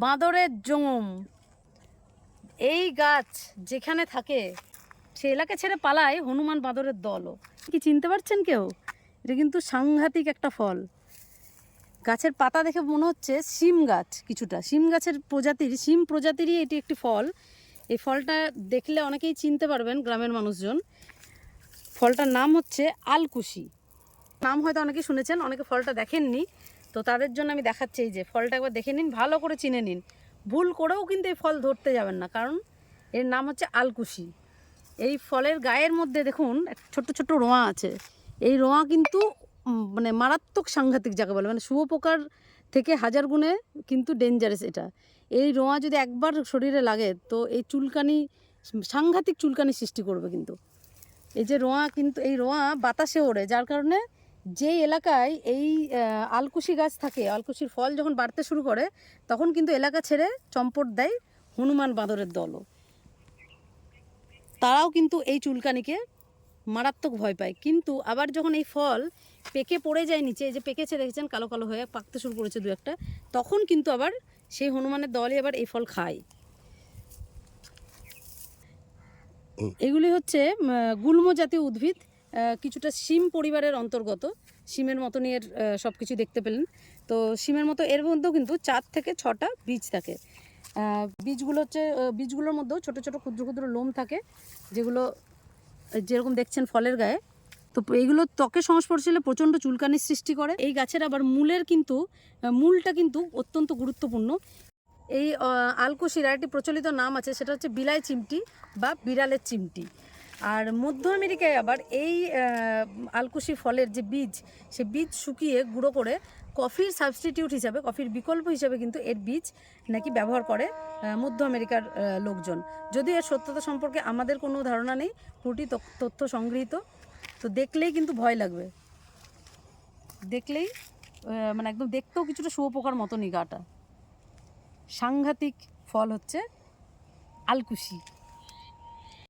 বাঁদরের জম। এই গাছ যেখানে থাকে সে এলাকা ছেড়ে পালায় হনুমান বাঁদরের দলও। কি চিনতে পারছেন কেউ? এটা কিন্তু সাংঘাতিক একটা ফল। গাছের পাতা দেখে মনে হচ্ছে শিম গাছ, কিছুটা শিম গাছের প্রজাতির, শিম প্রজাতিরই এটি একটি ফল। এই ফলটা দেখলে অনেকেই চিনতে পারবেন গ্রামের মানুষজন। ফলটার নাম হচ্ছে আলকুশি। নাম হয়তো অনেকেই শুনেছেন, অনেকে ফলটা দেখেননি, তো তাদের জন্য আমি দেখাচ্ছি। এই যে ফলটা একবার দেখে নিন, ভালো করে চিনে নিন। ভুল করেও কিন্তু এই ফল ধরতে যাবেন না, কারণ এর নাম হচ্ছে আলকুশি। এই ফলের গায়ের মধ্যে দেখুন ছোট্ট ছোট্ট রোঁয়া আছে। এই রোঁয়া কিন্তু মানে মারাত্মক সাংঘাতিক যাকে বলে, মানে শুঁয়োপোকার থেকে হাজার গুণে কিন্তু ডেঞ্জারাস এটা। এই রোঁয়া যদি একবার শরীরে লাগে তো এই চুলকানি, সাংঘাতিক চুলকানি সৃষ্টি করবে। কিন্তু এই যে রোঁয়া, কিন্তু এই রোঁয়া বাতাসে ওড়ে, যার কারণে যেই এলাকায় এই আলকুশি গাছ থাকে, আলকুশির ফল যখন বাড়তে শুরু করে তখন কিন্তু এলাকা ছেড়ে চম্পট দেয় হনুমান বাঁদরের দলও। তারাও কিন্তু এই চুলকানিকে মারাত্মক ভয় পায়। কিন্তু আবার যখন এই ফল পেকে পড়ে যায় নিচে, এই যে পেকেছে দেখেছেন, কালো কালো হয়ে পাকতে শুরু করেছে দু একটা, তখন কিন্তু আবার সেই হনুমানের দলই আবার এই ফল খায়। এগুলি হচ্ছে গুল্ম জাতীয় উদ্ভিদ, কিছুটা শিম পরিবারের অন্তর্গত। শিমের মতনই এর সব কিছু দেখতে পেলেন। তো শিমের মতো এর মধ্যেও কিন্তু 4 থেকে 6টা বীজ থাকে। বীজগুলো হচ্ছে, বীজগুলোর মধ্যেও ছোটো ছোটো ক্ষুদ্র ক্ষুদ্র লোম থাকে, যেগুলো যেরকম দেখছেন ফলের গায়ে। তো এইগুলো ত্বকের সংস্পর্শে এলে প্রচণ্ড চুলকানির সৃষ্টি করে। এই গাছের আবার মূলের কিন্তু, মূলটা কিন্তু অত্যন্ত গুরুত্বপূর্ণ। এই আলকুশির একটি প্রচলিত নাম আছে, সেটা হচ্ছে বিলাই চিমটি বা বিড়ালের চিমটি। আর মধ্য আমেরিকায় আবার এই আলকুশি ফলের যে বীজ, সে বীজ শুকিয়ে গুঁড়ো করে কফির সাবস্টিটিউট হিসাবে, কফির বিকল্প হিসাবে কিন্তু এর বীজ নাকি ব্যবহার করে মধ্য আমেরিকার লোকজন। যদিও এর সত্যতা সম্পর্কে আমাদের কোনো ধারণা নেই, পুরোটি তথ্য সংগৃহীত। তো দেখলেই কিন্তু ভয় লাগবে, দেখলেই মানে একদম দেখতেও কিছুটা শুঁয়োপোকার মতনই গাটা। সাংঘাতিক ফল হচ্ছে আলকুশি।